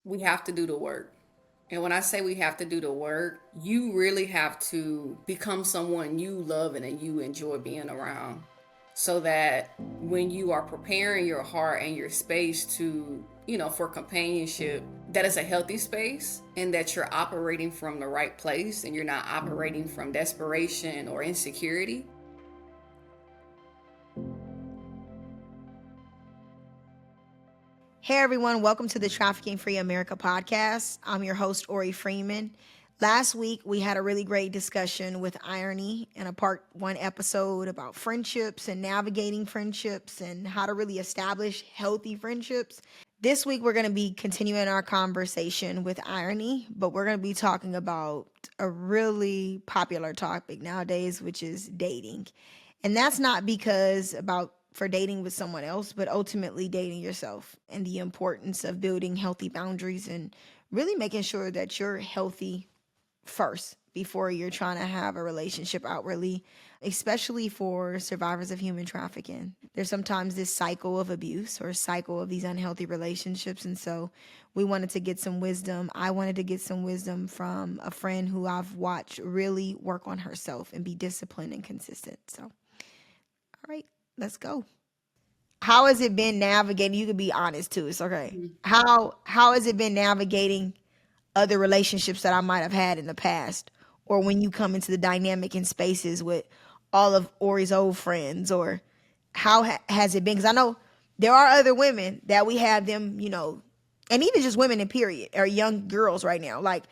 we have to do the work. And when I say we have to do the work, you really have to become someone you love and you enjoy being around. So that when you are preparing your heart and your space to, for companionship, that is a healthy space and that you're operating from the right place and you're not operating from desperation or insecurity. Hey everyone, welcome to the Trafficking Free America podcast. I'm your host, Oree Freeman. Last week, we had a really great discussion with Irony in a part one episode about friendships and navigating friendships and how to really establish healthy friendships. This week, we're going to be continuing our conversation with Irony, but we're going to be talking about a really popular topic nowadays, which is dating. And that's not because about for dating with someone else, but ultimately dating yourself and the importance of building healthy boundaries and really making sure that you're healthy first before you're trying to have a relationship outwardly, especially for survivors of human trafficking. There's sometimes this cycle of abuse or cycle of these unhealthy relationships. And so we wanted to get some wisdom. I wanted to get some wisdom from a friend who I've watched really work on herself and be disciplined and consistent. So, all right, let's go. How has it been navigating? You could be honest too. It's okay. How has it been navigating other relationships that I might have had in the past, or when you come into the dynamic in spaces with all of Oree's old friends, or how has it been? Because I know there are other women that we have them, and even just women in period, or young girls right now. Like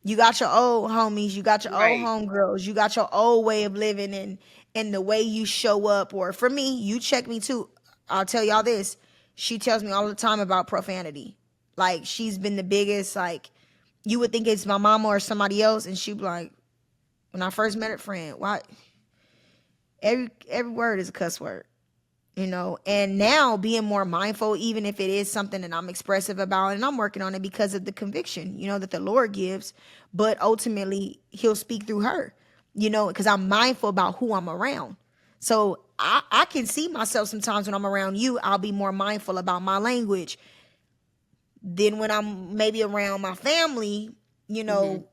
you got your old homies, you got your old Right. homegirls, you got your old way of living, and the way you show up. Or for me, you check me too. I'll tell y'all this. She tells me all the time about profanity. Like she's been the biggest, like you would think it's my mama or somebody else, and she'd be like, when I first met her friend, why every word is a cuss word. And now being more mindful, even if it is something that I'm expressive about, and I'm working on it because of the conviction, that the Lord gives, but ultimately He'll speak through her, because I'm mindful about who I'm around. So I can see myself sometimes when I'm around you, I'll be more mindful about my language than when I'm maybe around my family, you Mm-hmm. know,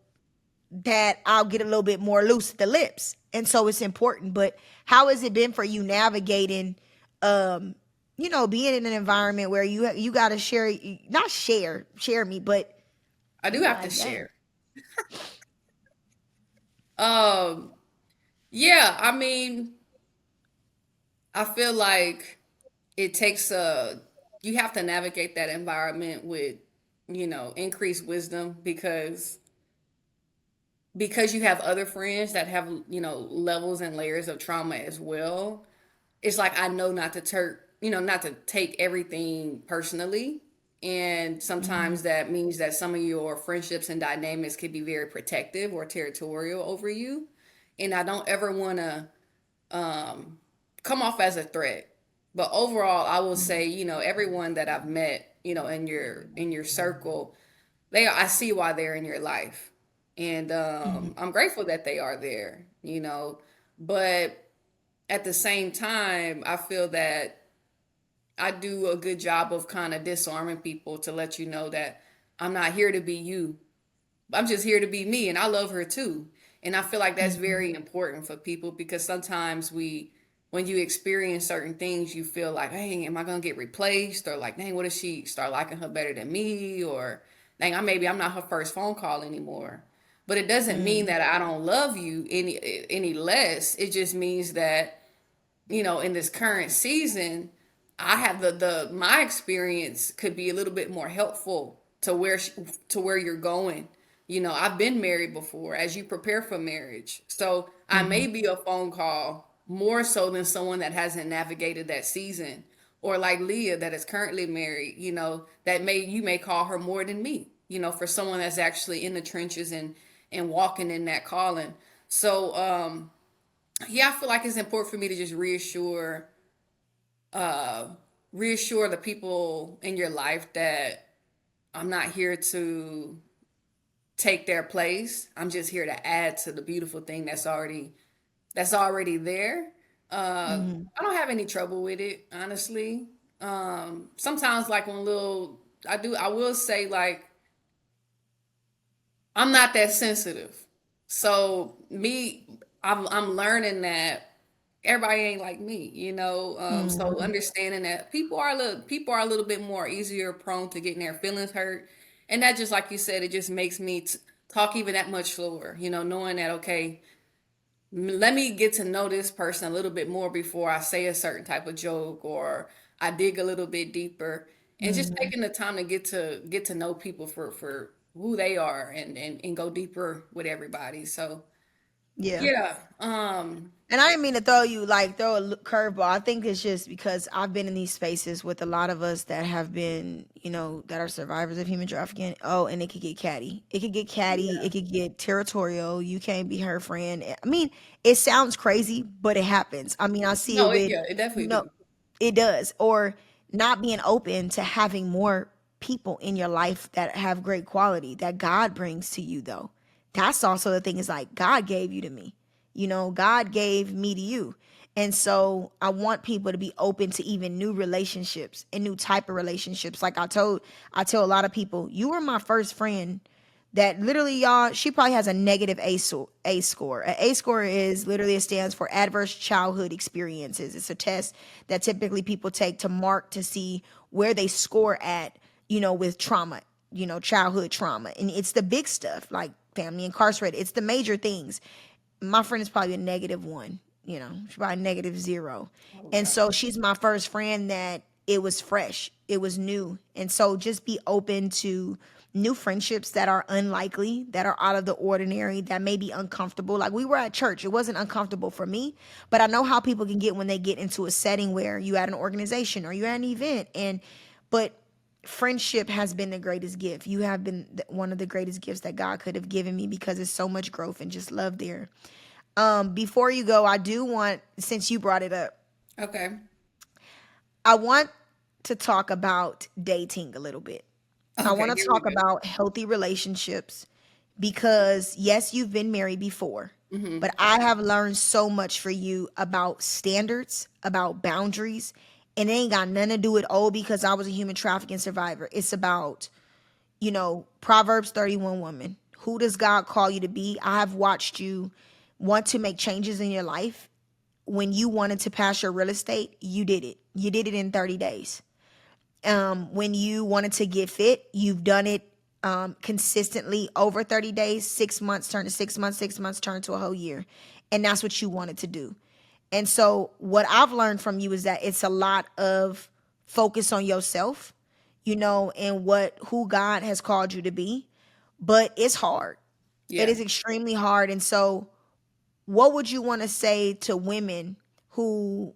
that I'll get a little bit more loose at the lips. And so it's important. But how has it been for you navigating um, being in an environment where you gotta share, not share me, but I do you have to like, dang. share. Um, yeah, I mean, I feel like it takes you have to navigate that environment with, increased wisdom because you have other friends that have, levels and layers of trauma as well. It's like I know not to take everything personally. And Mm-hmm. sometimes that means that some of your friendships and dynamics could be very protective or territorial over you. And I don't ever want to come off as a threat. But overall, I will say, everyone that I've met, in your circle, I see why they're in your life. And Mm-hmm. I'm grateful that they are there. But at the same time, I feel that I do a good job of kind of disarming people to let you know that I'm not here to be you. I'm just here to be me, and I love her too. And I feel like that's Mm-hmm. very important for people because sometimes when you experience certain things, you feel like, hey, am I gonna get replaced? Or like, dang, what if she start liking her better than me? Or dang, I'm not her first phone call anymore. But it doesn't mean that I don't love you any less. It just means that in this current season, I have the my experience could be a little bit more helpful to where you're going. I've been married before as you prepare for marriage. So I Mm-hmm. may be a phone call more so than someone that hasn't navigated that season. Or like Leah that is currently married, that you may call her more than me, for someone that's actually in the trenches and walking in that calling. So yeah, I feel like it's important for me to just uh reassure the people in your life that I'm not here to take their place. I'm just here to add to the beautiful thing that's already there. Mm-hmm. I don't have any trouble with it, honestly. Sometimes like when little I will say like I'm not that sensitive. So me, I'm learning that everybody ain't like me, you know. So Mhm. understanding that people are a little bit more easier prone to getting their feelings hurt, and that just like you said, it just makes me talk even that much slower, you know, knowing that okay, let me get to know this person a little bit more before I say a certain type of joke or I dig a little bit deeper and just Mhm. taking the time to get to know people for who they are and go deeper with everybody. So Yeah. yeah, And I didn't mean to throw a curveball. I think it's just because I've been in these spaces with a lot of us that have been, that are survivors of human trafficking. Oh, and it could get catty. It could get catty. yeah. It could get territorial. You can't be her friend. I mean, it sounds crazy, but it happens. I mean, I see it No, with, yeah, it you definitely know, do. it does. Or not being open to having more people in your life that have great quality that God brings to you, though. That's also the thing is like, God gave you to me. God gave me to you. And so I want people to be open to even new relationships and new type of relationships. Like I tell a lot of people, you were my first friend that literally y'all, she probably has a negative A score. An A score is literally, it stands for adverse childhood experiences. It's a test that typically people take to mark to see where they score at, with trauma, childhood trauma. And it's the big stuff like family incarcerated. It's the major things. My friend is probably a negative one, she's probably negative zero. Oh And God. so she's my first friend that it was fresh, it was new. And so just be open to new friendships that are unlikely, that are out of the ordinary, that may be uncomfortable. Like we were at church, it wasn't uncomfortable for me, but I know how people can get when they get into a setting where you at an organization or you at an event. But friendship has been the greatest gift. You have been one of the greatest gifts that God could have given me because it's so much growth and just love there. Before you go, I do want, since you brought it up, Okay. I want to talk about dating a little bit. I Okay, want to here we talk go. about healthy relationships because, yes, you've been married before, Mm-hmm. but I have learned so much for you about standards, about boundaries, and it ain't got nothing to do with, oh, because I was a human trafficking survivor. It's about, Proverbs 31 woman. Who does God call you to be? I have watched you want to make changes in your life. When you wanted to pass your real estate, you did it. You did it in 30 days. When you wanted to get fit, you've done it consistently over 30 days. 6 months turned to 6 months, 6 months turned to a whole year. And that's what you wanted to do. And so, what I've learned from you is that it's a lot of focus on yourself, and who God has called you to be. But it's hard. It Yeah. is extremely hard. And so, what would you want to say to women who,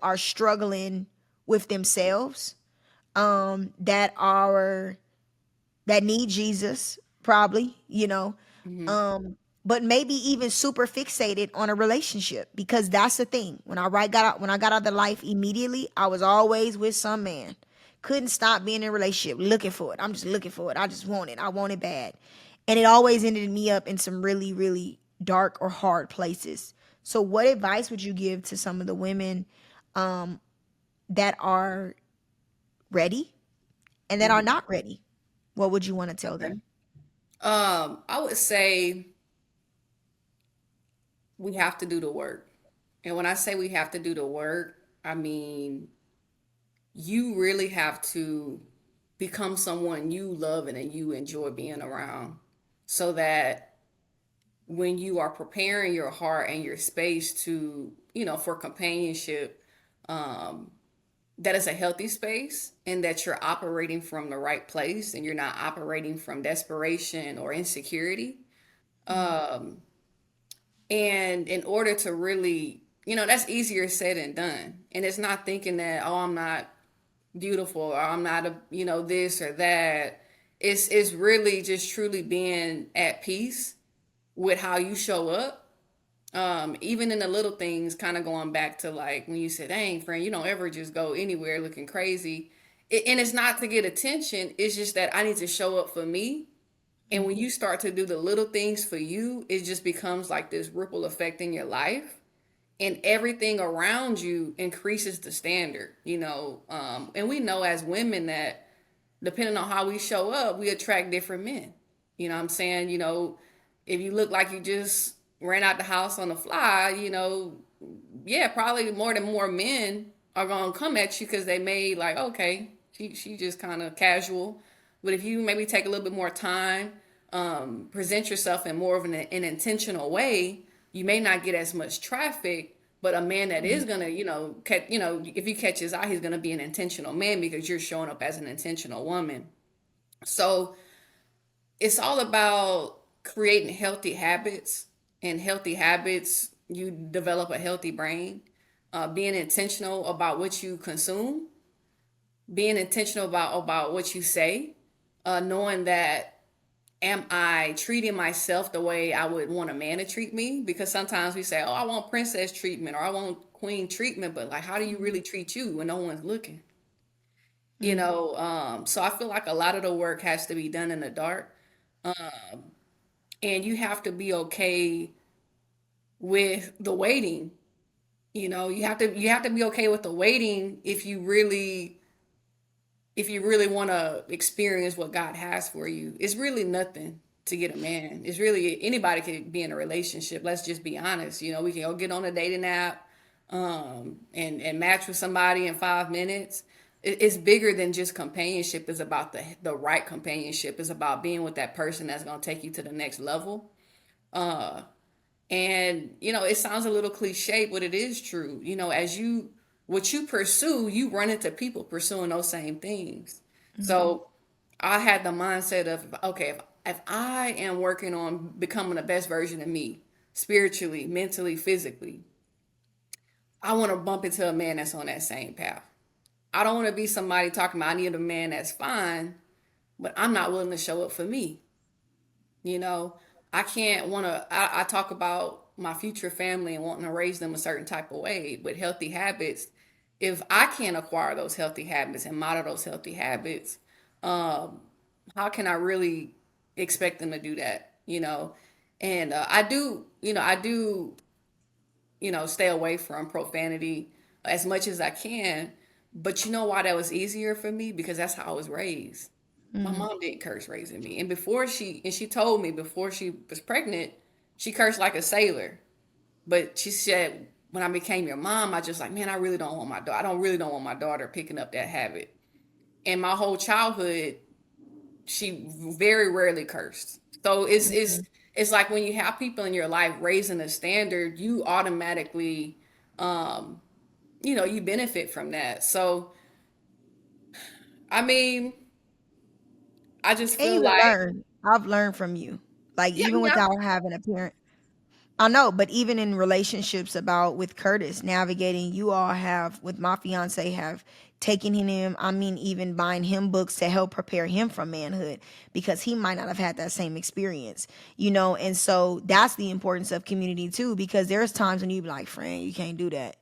are struggling with themselves, that are that need Jesus, probably, Mm-hmm. um, but maybe even super fixated on a relationship because that's the thing. When I got out of life immediately, I was always with some man. Couldn't stop being in a relationship, looking for it. I'm just looking for it. I just want it. I want it bad. And it always ended me up in some really, really dark or hard places. So what advice would you give to some of the women that are ready and that are Mm-hmm. not ready? What would you want to tell Okay. them? I would say we have to do the work. And when I say we have to do the work, I mean you really have to become someone you love and you enjoy being around so that when you are preparing your heart and your space to, for companionship, um, that is a healthy space and that you're operating from the right place and you're not operating from desperation or insecurity. Um, and in order to really, that's easier said than done. And it's not thinking that, oh, I'm not beautiful or I'm not a, this or that. It's really just truly being at peace with how you show up. Even in the little things, kind of going back to like when you said, dang, friend, you don't ever just go anywhere looking crazy. And it's not to get attention, it's just that I need to show up for me. And when you start to do the little things for you, it just becomes like this ripple effect in your life. And everything around you increases the standard, and we know as women that depending on how we show up, we attract different men. You know what I'm saying? If you look like you just ran out the house on the fly, yeah, probably more men are gonna come at you because they made like, okay, she just kind of casual. But if you maybe take a little bit more time, present yourself in more of an intentional way, you may not get as much traffic. But a man that is gonna, if you catch his eye, he's gonna be an intentional man because you're showing up as an intentional woman. So it's all about creating healthy habits, and healthy habits, you develop a healthy brain. Being intentional about what you consume, being intentional about what you say, knowing that, am I treating myself the way I would want a man to treat me? Because sometimes we say, oh, I want princess treatment or I want queen treatment, but like, how do you really treat you when no one's looking? So I feel like a lot of the work has to be done in the dark, and you have to be okay with the waiting. You have to be okay with the waiting if you really want to experience what God has for you. It's really nothing to get a man. It's really anybody can be in a relationship. Let's just be honest. We can go get on a dating app, and match with somebody in 5 minutes. It's bigger than just companionship. It's about the right companionship. It's about being with that person that's gonna take you to the next level. And it sounds a little cliche, but it is true. As what you pursue, you run into people pursuing those same things. So I had the mindset of, okay, if I am working on becoming the best version of me, spiritually, mentally, physically, I want to bump into a man that's on that same path. I don't want to be somebody talking about I need a man that's fine, but I'm not willing to show up for me. You know, I can't want to, I talk about my future family and wanting to raise them a certain type of way with healthy habits. If I can't acquire those healthy habits and model those healthy habits, um, how can I really expect them to do that? And I do, stay away from profanity as much as I can. But you know why that was easier for me? Because that's how I was raised. My mom didn't curse raising me. And she told me before she was pregnant, she cursed like a sailor. But she said, when I became your mom, I just like, man, I don't really don't want my daughter picking up that habit. And my whole childhood, she very rarely cursed. So it's like when you have people in your life raising a standard, you automatically, um, you benefit from that. So I mean, I just And feel you like, learn. I've learned from you. Like yeah, even yeah, without having a parent. I know, but even in relationships about with Curtis navigating, you all have with my fiance have taken him, I mean, even buying him books to help prepare him for manhood because he might not have had that same experience. And so that's the importance of community too, because there's times when you be like, friend, you can't do that,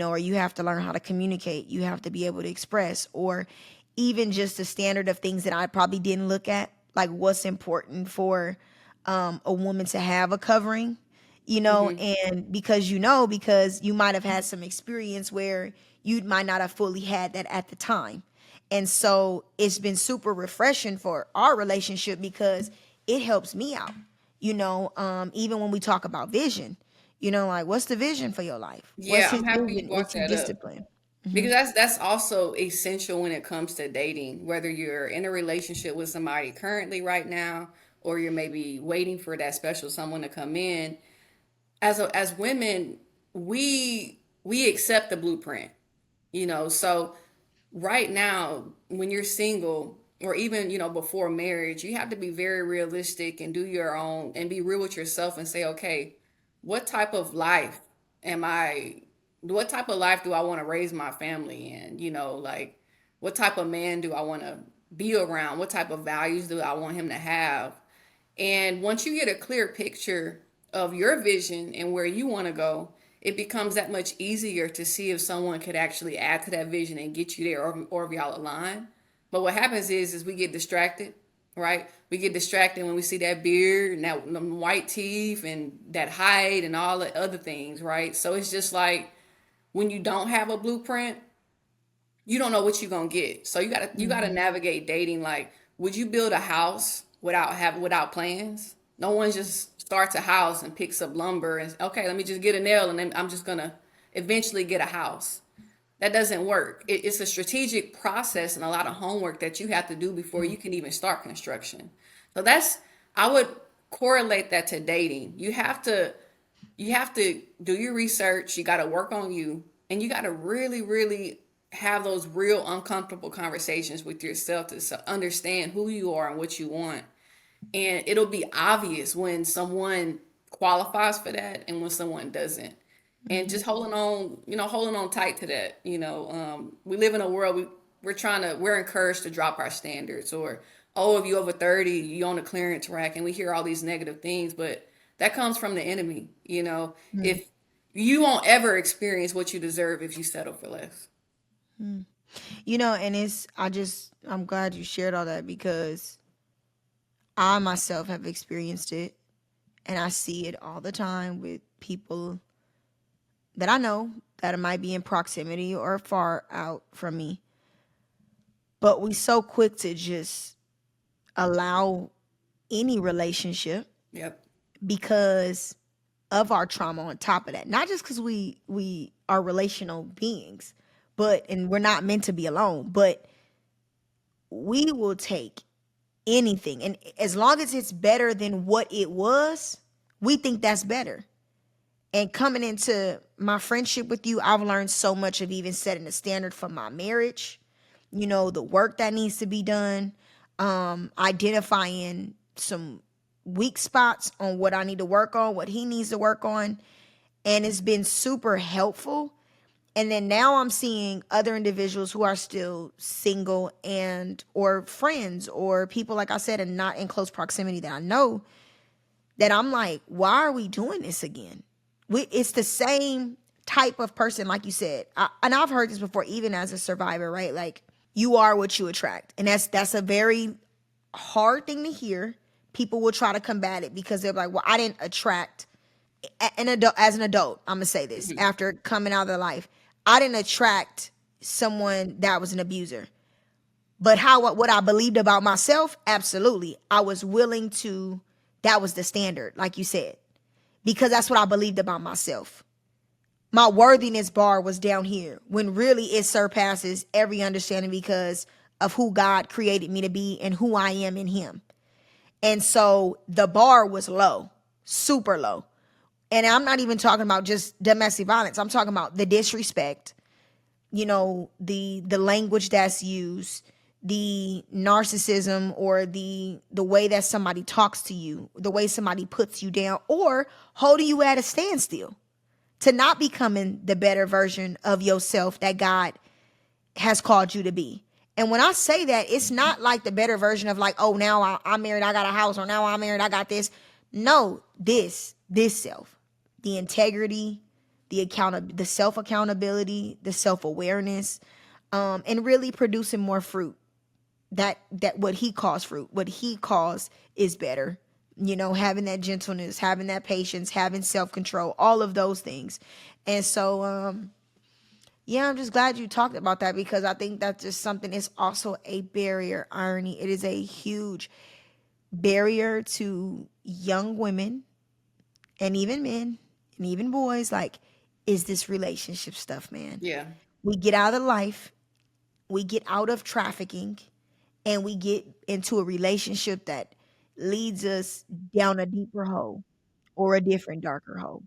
or you have to learn how to communicate, you have to be able to express, or even just the standard of things that I probably didn't look at, like what's important for a woman to have a covering, hmm, and because you might have had some experience where you might not have fully had that at the time. And so it's been super refreshing for our relationship because it helps me out, even when we talk about vision, like what's the vision for your life? What's yeah, his I'm happy you vision? brought What's his that up. discipline? Because that's also essential when it comes to dating, whether you're in a relationship with somebody currently right now, or you're maybe waiting for that special someone to come in. As women, we accept the blueprint, so right now, when you're single, or even before marriage, you have to be very realistic and do your own and be real with yourself and say, okay, what type of life am I what type of life do I want to raise my family in? Like, what type of man do I want to be around? What type of values do I want him to have? And once you get a clear picture of your vision and where you want to go, it becomes that much easier to see if someone could actually add to that vision and get you there, or if y'all align. But what happens is we get distracted, right? We get distracted when we see that beard and that them white teeth and that height and all the other things, right? So it's just like when you don't have a blueprint, you don't know what you're gonna get. So you gotta navigate dating. Like, would you build a house without plans. No one just starts a house and picks up lumber and okay, let me just get a nail and then I'm just gonna eventually get a house. That doesn't work. It's a strategic process and a lot of homework that you have to do before you can even start construction. So that's I would correlate that to dating. You have to do your research, you got to work on you, and you got to really have those real uncomfortable conversations with yourself to understand who you are and what you want. And it'll be obvious when someone qualifies for that and when someone doesn't. And Mm-hmm. just holding on tight to that. We live in a world we're encouraged to drop our standards, or oh, if you over 30, you on a clearance rack, and we hear all these negative things, but that comes from the enemy. If you won't ever experience what you deserve if you settle for less. And I'm glad you shared all that because I myself have experienced it and I see it all the time with people that I know that might be in proximity or far out from me. But we so quick to just allow any relationship Yep. because of our trauma on top of that. Not just because we are relational beings, and we're not meant to be alone, but we will take anything. And as long as it's better than what it was, we think that's better. And coming into my friendship with you, I've learned so much of even setting a standard for my marriage, the work that needs to be done, identifying some weak spots on what I need to work on, what he needs to work on. And it's been super helpful. And then now I'm seeing other individuals who are still single and or friends or people, like I said, and not in close proximity that I know, that I'm like, why are we doing this again? It's the same type of person, like you said. And I've heard this before, even as a survivor, right? Like, you are what you attract. And that's a very hard thing to hear. People will try to combat it because they're like, well, I didn't attract an adult. As an adult, I'm gonna say this, after coming out of their life, I didn't attract someone that was an abuser. But what I believed about myself, absolutely. I was willing to, that was the standard, like you said, because that's what I believed about myself. My worthiness bar was down here when really it surpasses every understanding because of who God created me to be and who I am in Him. And so the bar was low, super low. And I'm not even talking about just domestic violence. I'm talking about the disrespect, the language that's used, the narcissism, or the way that somebody talks to you, the way somebody puts you down, or holding you at a standstill to not becoming the better version of yourself that God has called you to be. And when I say that, it's not like the better version of like, oh, now I'm married, I got a house, or now I'm married, I got this. No, this self, the integrity, the self accountability, the self awareness, and really producing more fruit. That what He calls fruit, what He calls is better. Having that gentleness, having that patience, having self control, all of those things. And so, yeah, I'm just glad you talked about that because I think that's just something. It's also a barrier. Irony. It is a huge barrier to young women and even men and even boys. Like, is this relationship stuff, man? Yeah. We get out of life, we get out of trafficking, and we get into a relationship that leads us down a deeper hole or a different darker hole.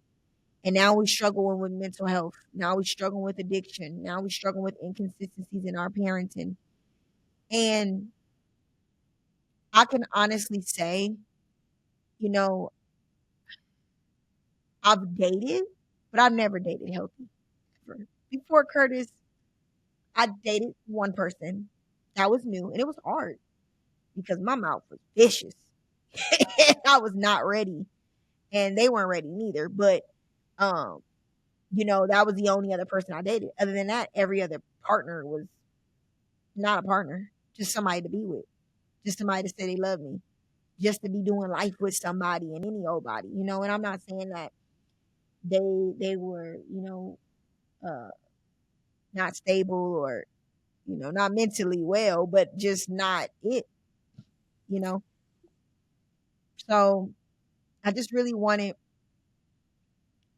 And now we're struggling with mental health. Now we're struggling with addiction. Now we're struggling with inconsistencies in our parenting. And I can honestly say, you know, I've dated, but I've never dated healthy. Ever. Before Curtis, I dated one person that was new, and it was hard because my mouth was vicious. I was not ready, and they weren't ready neither. But um, that was the only other person I dated. Other than that, every other partner was not a partner, just somebody to be with, just somebody to say they love me, just to be doing life with somebody and any old body. And I'm not saying that they were, uh, not stable or not mentally well, but just not it, you know. So I just really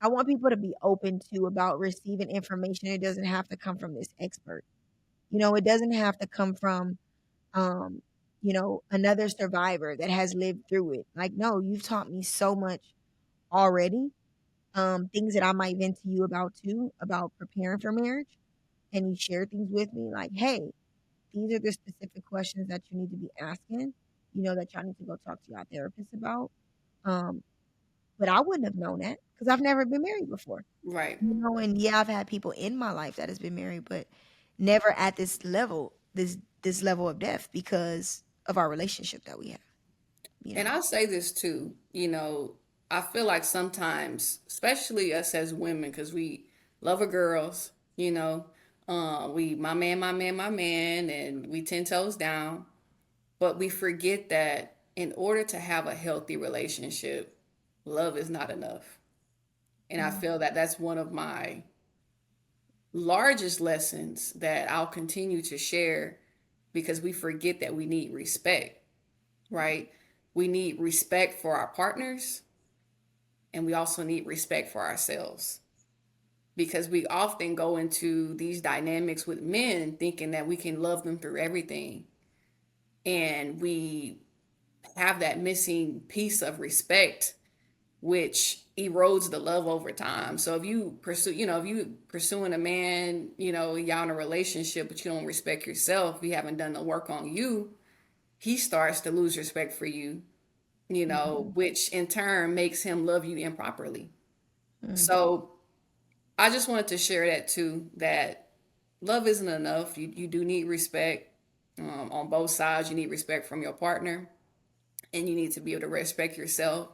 I want people to be open to about receiving information. It doesn't have to come from this expert. It doesn't have to come from, um, another survivor that has lived through it. Like, no, you've taught me so much already. Things that I might vent to you about too, about preparing for marriage. And you share things with me like, hey, these are the specific questions that you need to be asking, that y'all need to go talk to your therapist about. Um, but I wouldn't have known that because I've never been married before. Right. And yeah, I've had people in my life that has been married, but never at this level, this level of depth because of our relationship that we have, you And know. I'll say this too, I feel like sometimes, especially us as women, because we love our girls, we my man, my man, my man, and we 10 toes down. But we forget that in order to have a healthy relationship, love is not enough. And I Mm, feel that that's one of my largest lessons that I'll continue to share because we forget that we need respect, right? We need respect for our partners and we also need respect for ourselves because we often go into these dynamics with men thinking that we can love them through everything. And we have that missing piece of respect which erodes the love over time. So if you pursue, if you pursuing a man, y'all in a relationship, but you don't respect yourself, you haven't done the work on you, he starts to lose respect for you, mhm, which in turn makes him love you improperly. mm, So I just wanted to share that too, that love isn't enough. You do need respect on both sides. You need respect from your partner and you need to be able to respect yourself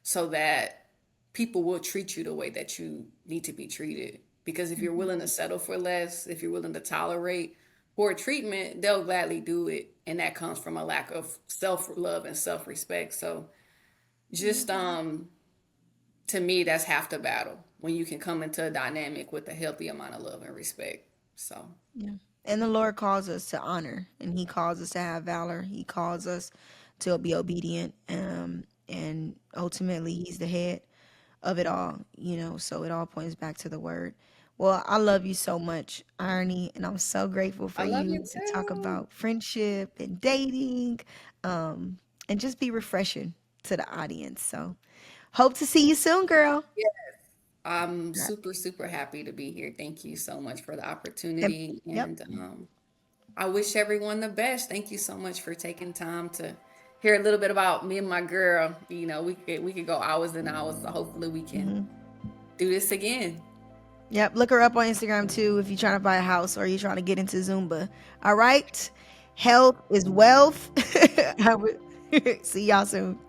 so that people will treat you the way that you need to be treated. Because if you're mhm, willing to settle for less, if you're willing to tolerate poor treatment, they'll gladly do it. And that comes from a lack of self love and self respect. So yeah, just to me, that's half the battle when you can come into a dynamic with a healthy amount of love and respect. So yeah. And the Lord calls us to honor, and He calls us to have valor. He calls us to be obedient, and ultimately, He's the head of it all, so it all points back to the word. Well, I love you so much, Irony, and I'm so grateful for I love you you to talk too. about friendship and dating, um, and just be refreshing to the audience. So hope to see you soon, girl. Yeah, I'm All right. super, super happy to be here. Thank you so much for the And, opportunity. yep. And I wish everyone the best. Thank you so much for taking time to hear a little bit about me and my girl. We could go hours and hours. So hopefully we can Hmm. do this again. Yep. Look her up on Instagram too if you're trying to buy a house or you're trying to get into Zumba. All right. Health is wealth. I would see y'all soon.